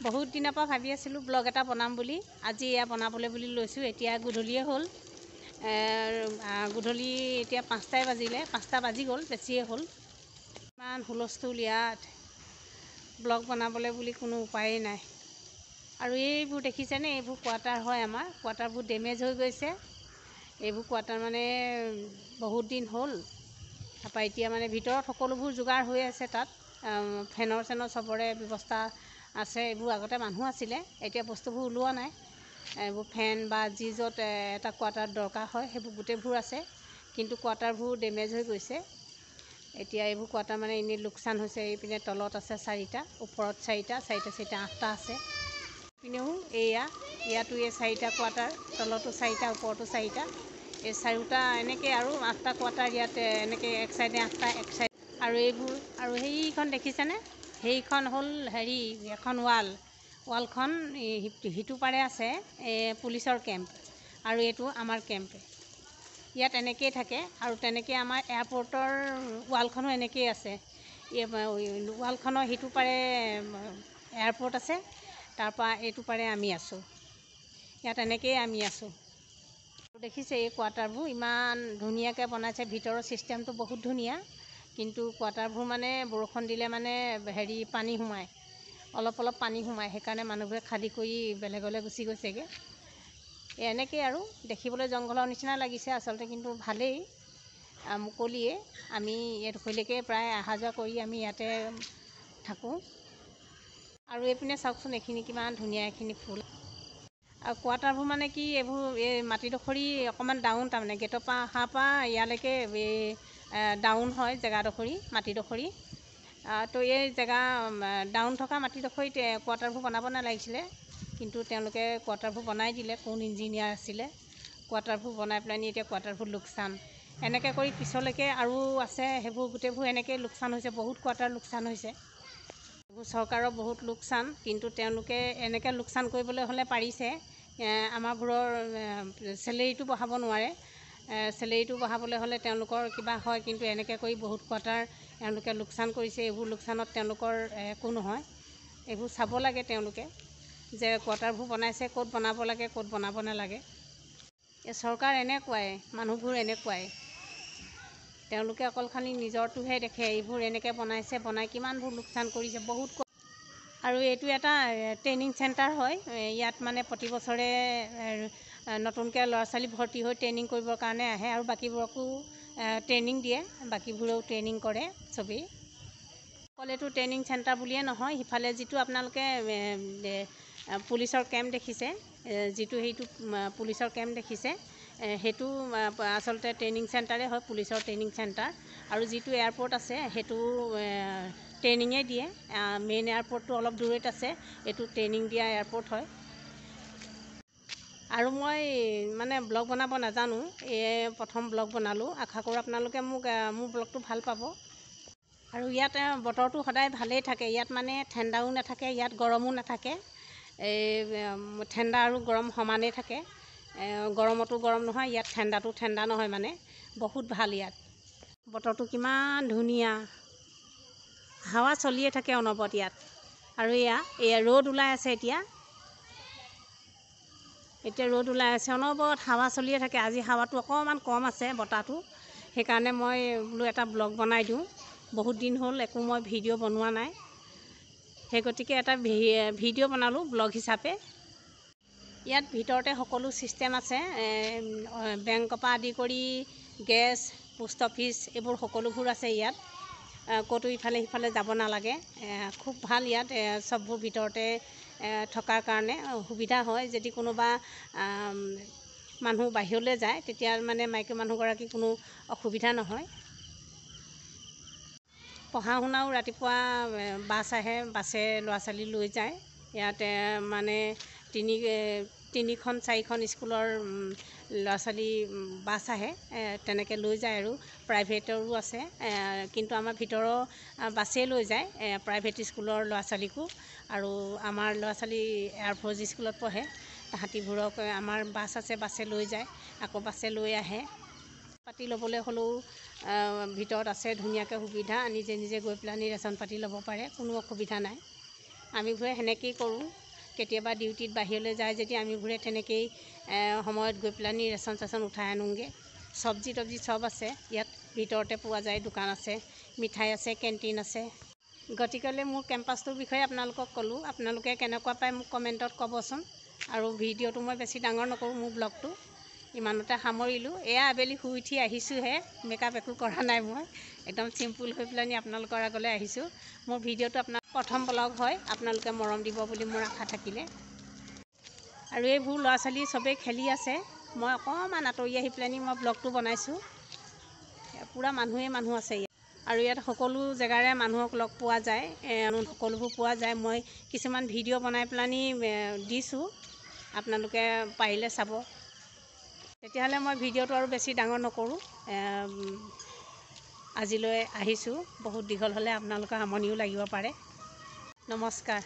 বহুত দিনৰ পৰা ভাবি আছিলোঁ ব্লগ এটা বনাম বুলি। আজি এয়া বনাবলৈ বুলি লৈছোঁ। এতিয়া গধূলিয়ে হ'ল, গধূলি এতিয়া 5টাই বাজিলে, 5টা বাজি গ'ল, বেছিয়ে হ'ল। ইমান হুলস্থুল ইয়াত, ব্লগ বনাবলৈ বুলি কোনো উপায়েই নাই। আৰু এইবোৰ দেখিছেনে, এইবোৰ কোৱাৰ্টাৰ হয় আমাৰ। কোৱাৰ্টাৰবোৰ ডেমেজ হৈ গৈছে। এইবোৰ কোৱাৰ্টাৰ মানে বহুত দিন হ'ল। তাৰপৰা এতিয়া মানে ভিতৰত সকলোবোৰ যোগাৰ হৈ আছে। তাত ফেনৰ চেনৰ চবৰে ব্যৱস্থা আছে। এইবোৰ আগতে মানুহ আছিলে, এতিয়া বস্তুবোৰ ওলোৱা নাই। এইবোৰ ফেন বা যি য'ত এটা কোৱাৰ্টাৰ দৰকাৰ হয় সেইবোৰ গোটেইবোৰ আছে, কিন্তু কোৱাৰ্টাৰবোৰ ডেমেজ হৈ গৈছে। এতিয়া এইবোৰ কোৱাৰ্টাৰ মানে এনেই লোকচান হৈছে। এইপিনে তলত আছে 4টা, ওপৰত 4টা 8টা আছে। পিনেও ইয়াতো এই 4টা কোৱাৰ্টাৰ, তলতো 4টা, ওপৰতো 4টা, এই 4টা এনেকৈ আৰু 8টা কোৱাৰ্টাৰ ইয়াত এনেকৈ এক চাইডে 8টা, এক চাইড। আৰু এইবোৰ আৰু সেইখন দেখিছেনে, সেইখন হ'ল এখন ৱালখন সিটো পাৰে আছে পুলিচৰ কেম্প, আৰু এইটো আমাৰ কেম্প। ইয়াত এনেকৈয়ে থাকে। আৰু তেনেকৈ আমাৰ এয়াৰপৰ্টৰ ৱালখনো এনেকৈয়ে আছে। ৱালখনৰ সিটো পাৰে এয়াৰপৰ্ট আছে, তাৰপৰা এইটো পাৰে আমি আছোঁ। ইয়াত এনেকৈয়ে আমি আছোঁ। দেখিছে এই কোৱাৰ্টাৰবোৰ ইমান ধুনীয়াকৈ বনাইছে। ভিতৰৰ ছিষ্টেমটো বহুত ধুনীয়া, কিন্তু কোৱাৰ্টাৰবোৰ মানে বৰষুণ দিলে মানে পানী সোমায়, অলপ পানী সোমায়। সেইকাৰণে মানুহবোৰে খালী কৰি বেলেগলৈ গুচি গৈছেগৈ। এনেকৈ আৰু দেখিবলৈ জংঘলৰ নিচিনা লাগিছে আচলতে, কিন্তু ভালেই, মুকলিয়ে। আমি এইডোখৰলৈকে প্ৰায় অহা যোৱা কৰি আমি ইয়াতে থাকোঁ। আৰু এইপিনে চাওকচোন, এইখিনি কিমান ধুনীয়া, এইখিনি ফুল। আৰু কোৱাৰ্টাৰবোৰ মানে কি, এইবোৰ এই মাটিডোখৰি অকণমান ডাউন, তাৰমানে গেটৰ পৰা অহাৰ পৰা ইয়ালৈকে এই ডাউন হয় জেগাডোখৰি, মাটিডোখৰি। তো এই জেগা ডাউন থকা মাটিডোখৰিত কোৱাৰ্টাৰবোৰ বনাব নালাগিছিলে, কিন্তু তেওঁলোকে কোৱাৰ্টাৰবোৰ বনাই দিলে। কোন ইঞ্জিনিয়াৰ আছিলে, কোৱাৰ্টাৰবোৰ বনাই পেলাই নি এতিয়া কোৱাৰ্টাৰবোৰ লোকচান। এনেকৈ কৰি পিছলৈকে আৰু আছে, সেইবোৰ গোটেইবোৰ এনেকৈ লোকচান হৈছে। বহুত কোৱাৰ্টাৰ লোকচান হৈছে। এইবোৰ চৰকাৰৰ বহুত লোকচান, কিন্তু তেওঁলোকে এনেকৈ লোকচান কৰিবলৈ হ'লে পাৰিছে। আমাৰবোৰৰ চেলেৰিটো বঢ়াব নোৱাৰে। চেলেৰিটো বঢ়াবলৈ হ'লে তেওঁলোকৰ কিবা হয়, কিন্তু এনেকৈ কৰি বহুত কোৱাৰ্টাৰ তেওঁলোকে লোকচান কৰিছে। এইবোৰ লোকচানত তেওঁলোকৰ একো নহয়। এইবোৰ চাব লাগে তেওঁলোকে, যে কোৱাৰ্টাৰবোৰ বনাইছে, ক'ত বনাব লাগে, ক'ত বনাব নালাগে। চৰকাৰ এনেকুৱাই, মানুহবোৰ এনেকুৱাই। তেওঁলোকে অকল খালি নিজৰটোহে দেখে। এইবোৰ এনেকৈ বনাই কিমানবোৰ লোকচান কৰিছে বহুত। আৰু এইটো এটা ট্ৰেইনিং চেণ্টাৰ হয়। ইয়াত মানে প্ৰতি বছৰে নতুনকৈ ল'ৰা ছোৱালী ভৰ্তি হৈ ট্ৰেইনিং কৰিবৰ কাৰণে আহে, আৰু বাকীবোৰকো ট্ৰেইনিং দিয়ে। বাকীবোৰেও ট্ৰেইনিং কৰে চবেই। অকল এইটো ট্ৰেইনিং চেণ্টাৰ বুলিয়ে নহয়, সিফালে যিটো আপোনালোকে পুলিচৰ কেম্প দেখিছে, সেইটো পুলিচৰ কেম্প দেখিছে, সেইটো আচলতে ট্ৰেইনিং চেণ্টাৰেই হয়, পুলিচৰ ট্ৰেইনিং চেণ্টাৰ। আৰু যিটো এয়াৰপৰ্ট আছে, সেইটো ট্ৰেইনিঙেই দিয়ে। মেইন এয়াৰপৰ্টটো অলপ দূৰৈত আছে, এইটো ট্ৰেইনিং দিয়া এয়াৰপৰ্ট হয়। আৰু মই মানে ব্লগ বনাব নাজানো, প্ৰথম ব্লগ বনালোঁ। আশা কৰোঁ আপোনালোকে মোৰ ব্লগটো ভাল পাব। আৰু ইয়াত বতৰটো সদায় ভালেই থাকে। ইয়াত মানে ঠাণ্ডাও নাথাকে, ইয়াত গৰমো নাথাকে। ঠাণ্ডা আৰু গৰম সমানেই থাকে। গৰমতো গৰম নহয়, ইয়াত ঠাণ্ডাটো ঠাণ্ডা নহয়, মানে বহুত ভাল ইয়াত। বতৰটো কিমান ধুনীয়া, হাৱা চলিয়ে থাকে অনবৰত ইয়াত। আৰু এয়া ৰ'দ ওলাই আছে। এতিয়া ৰ'দ ওলাই আছে, অনবৰত হাৱা চলিয়ে থাকে। আজি হাৱাটো অকণমান কম আছে, বতাহটো। সেইকাৰণে মই বোলো এটা ব্লগ বনাই দিওঁ। বহুত দিন হ'ল একো মই ভিডিঅ' বনোৱা নাই, সেই গতিকে এটা ভিডিঅ' বনালোঁ ব্লগ হিচাপে। ইয়াত ভিতৰতে সকলো ছিষ্টেম আছে। বেংকৰ পৰা আদি কৰি গেছ, পোষ্ট অফিচ, এইবোৰ সকলোবোৰ আছে ইয়াত। ক'তো ইফালে সিফালে যাব নালাগে। খুব ভাল ইয়াত চববোৰ ভিতৰতে থকাৰ কাৰণে সুবিধা হয়। যদি কোনোবা মানুহ বাহিৰলৈ যায়, তেতিয়া মানে মাইকী মানুহগৰাকী কোনো অসুবিধা নহয়। পঢ়া শুনাও ৰাতিপুৱা বাছ আহে, বাছে ল'ৰা ছোৱালী লৈ যায়। ইয়াতে মানে 3খন 4খন স্কুলৰ ল'ৰা ছোৱালী বাছ আহে, তেনেকৈ লৈ যায়। আৰু প্ৰাইভেটৰো আছে, কিন্তু আমাৰ ভিতৰৰ বাছেই লৈ যায় প্ৰাইভেট স্কুলৰ ল'ৰা ছোৱালীকো। আৰু আমাৰ ল'ৰা ছোৱালী এয়াৰফ'ৰ্চ স্কুলত পঢ়ে, তাহাঁতিবোৰক আমাৰ বাছ আছে, বাছে লৈ যায়, আকৌ বাছে লৈ আহে। পাতি ল'বলৈ হ'লেও ভিতৰত আছে ধুনীয়াকৈ সুবিধা। নিজে গৈ পেলাই ৰেচন পাতি ল'ব পাৰে, কোনো অসুবিধা নাই। আমিবোৰে সেনেকৈয়ে কৰোঁ। কেতিয়াবা ডিউটিত বাহিৰলৈ যায় যদি আমিবোৰে তেনেকৈয়ে সময়ত গৈ পেলানি ৰেচন চেচন উঠাই আনোগৈ। চব্জি তব্জি চব আছে ইয়াত, ভিতৰতে পোৱা যায়, দোকান আছে, মিঠাই আছে, কেণ্টিন আছে। গতিকেলৈ মোৰ কেম্পাছটোৰ বিষয়ে আপোনালোকক ক'লোঁ। আপোনালোকে কেনেকুৱা পায় মোক কমেণ্টত ক'বচোন। আৰু ভিডিঅ'টো মই বেছি ডাঙৰ নকৰোঁ, মোৰ ব্লগটো ইমানতে সামৰিলোঁ। এয়া আবেলি শুই উঠি আহিছোঁহে, মেকআপ একো কৰা নাই, মই একদম চিম্পুল হৈ পেলানি আপোনালোকৰ আগলৈ আহিছোঁ। মোৰ ভিডিঅ'টো আপোনাৰ প্ৰথম ব্লগ হয়, আপোনালোকে মৰম দিব বুলি মোৰ আশা থাকিলে। আৰু এইবোৰ ল'ৰা ছোৱালী চবেই খেলি আছে, মই অকণমান আঁতৰি আহি পেলানি মই ব্লগটো বনাইছোঁ। পূৰা মানুহ আছে ইয়াত। আৰু ইয়াত সকলো জেগাৰে মানুহক লগ পোৱা যায়, সকলোবোৰ পোৱা যায়। মই কিছুমান ভিডিঅ' বনাই পেলানি দিছোঁ, আপোনালোকে পাৰিলে চাব। তেতিয়াহ'লে মই ভিডিঅ'টো আৰু বেছি ডাঙৰ নকৰোঁ, আজিলৈ আহিছোঁ। বহুত দীঘল হ'লে আপোনালোকৰ আমনিও লাগিব পাৰে। নমস্কাৰ।